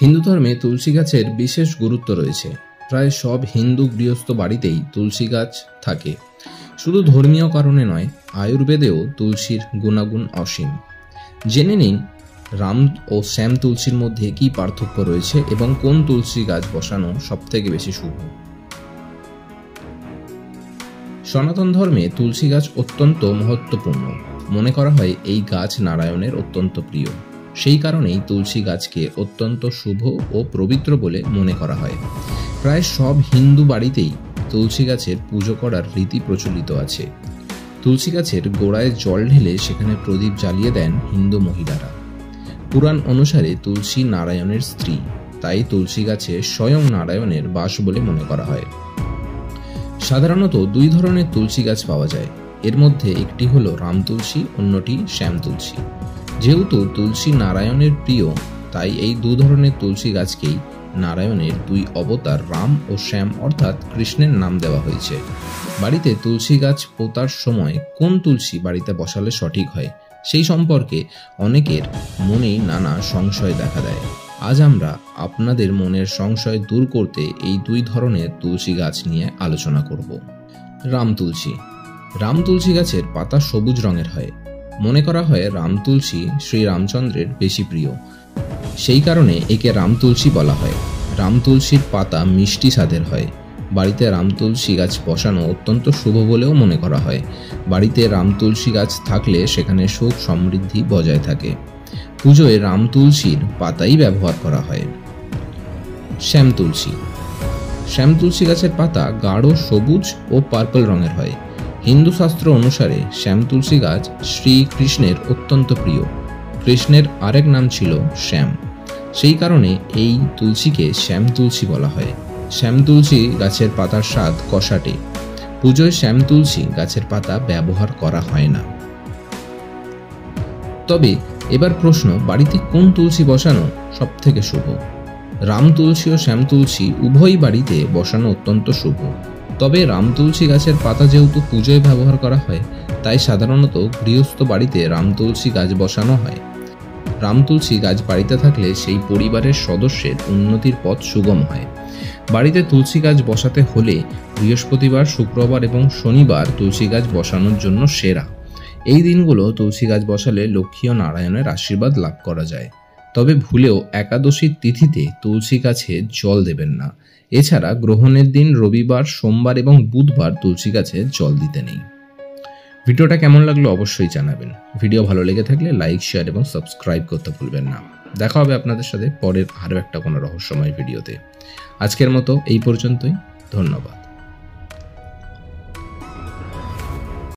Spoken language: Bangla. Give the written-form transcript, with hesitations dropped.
হিন্দু ধর্মে তুলসী গাছের বিশেষ গুরুত্ব রয়েছে। প্রায় সব হিন্দু গৃহস্থ বাড়িতেই তুলসী গাছ থাকে। শুধু ধর্মীয় কারণে নয়, আয়ুর্বেদেও তুলসীর গুণাগুণ অসীম। জেনে নিন রাম ও শ্যাম তুলসীর মধ্যে কি পার্থক্য রয়েছে এবং কোন তুলসী গাছ বসানো সবথেকে বেশি শুভ। সনাতন ধর্মে তুলসী গাছ অত্যন্ত মহত্বপূর্ণ। মনে করা হয় এই গাছ নারায়ণের অত্যন্ত প্রিয়। সেই কারণেই তুলসী গাছকে অত্যন্ত শুভ ও পবিত্র বলে মনে করা হয়। প্রায় সব হিন্দু বাড়িতেই তুলসী গাছের পুজো করার রীতি প্রচলিত আছে। তুলসী গাছের গোড়ায় জল ঢেলে সেখানে প্রদীপ জ্বালিয়ে দেন হিন্দু মহিলারা। পুরাণ অনুসারে তুলসী নারায়ণের স্ত্রী, তাই তুলসী গাছে স্বয়ং নারায়ণের বাস বলে মনে করা হয়। সাধারণত দুই ধরনের তুলসী গাছ পাওয়া যায়। এর মধ্যে একটি হলো রাম তুলসী, অন্যটি শ্যাম তুলসী। যেহেতু তুলসী নারায়ণের প্রিয়, তাই এই দু ধরনের তুলসী গাছকেই নারায়ণের দুই অবতার রাম ও শ্যাম অর্থাৎ কৃষ্ণের নাম দেওয়া হয়েছে। বাড়িতে তুলসী গাছ পোতার সময় কোন তুলসী বাড়িতে বসালে সঠিক হয়, সেই সম্পর্কে অনেকের মনেই নানা সংশয় দেখা দেয়। আজ আমরা আপনাদের মনের সংশয় দূর করতে এই দুই ধরনের তুলসী গাছ নিয়ে আলোচনা করব। রাম তুলসী। রাম তুলসী গাছের পাতা সবুজ রঙের হয়। মনে করা হয় রাম তুলসী শ্রী রামচন্দ্রের বেশি প্রিয়, সেই কারণে একে রাম তুলসী বলা হয়। রাম তুলসীর পাতা মিষ্টি স্বাদের হয়। বাড়িতে রাম তুলসী গাছ বসানো অত্যন্ত শুভ বলেও মনে করা হয়। বাড়িতে রাম তুলসী গাছ থাকলে সেখানে সুখ সমৃদ্ধি বজায় থাকে। পুজোয় রাম তুলসীর পাতাই ব্যবহার করা হয়। শ্যাম তুলসী। শ্যাম তুলসী গাছের পাতা গাঢ় সবুজ ও পার্পল রঙের হয়। হিন্দু শাস্ত্র অনুসারে শ্যাম তুলসী গাছ শ্রীকৃষ্ণের অত্যন্ত প্রিয়। কৃষ্ণের আরেক নাম ছিল শ্যাম, সেই কারণে এই তুলসীকে শ্যাম তুলসী বলা হয়। শ্যাম তুলসী গাছের পাতার স্বাদ কষাটে। পুজোয় শ্যাম তুলসী গাছের পাতা ব্যবহার করা হয় না। তবে এবার প্রশ্ন, বাড়িতে কোন তুলসী বসানো সব থেকে শুভ? রাম তুলসী ও শ্যাম তুলসী উভয় বাড়িতে বসানো অত্যন্ত শুভ। তবে রাম তুলসী গাছের পাতা যেহেতু পুজোয় ব্যবহার করা হয়, তাই সাধারণত গৃহস্থ বাড়িতে রাম তুলসী গাছ বসানো হয়। রাম তুলসী গাছ বাড়িতে থাকলে সেই পরিবারের সদস্যের উন্নতির পথ সুগম হয়। বাড়িতে তুলসী গাছ বসাতে হলে বৃহস্পতিবার, শুক্রবার এবং শনিবার তুলসী গাছ বসানোর জন্য সেরা। এই দিনগুলো তুলসী গাছ বসালে লক্ষ্মী ও নারায়ণের আশীর্বাদ লাভ করা যায়। তবে ভুলেও একাদশীর তিথিতে তুলসী গাছে জল দেবেন না। এছাড়া গ্রহণের দিন রবিবার, সোমবার এবং বুধবার তুলসী গাছে জল দিতে নেই। ভিডিওটা কেমন লাগলো অবশ্যই জানাবেন। ভিডিও ভালো লেগে থাকলে লাইক, শেয়ার এবং সাবস্ক্রাইব করতে ভুলবেন না। দেখা হবে আপনাদের সাথে পরের আরও একটা কোনো রহস্যময় ভিডিওতে। আজকের মতো এই পর্যন্তই। ধন্যবাদ।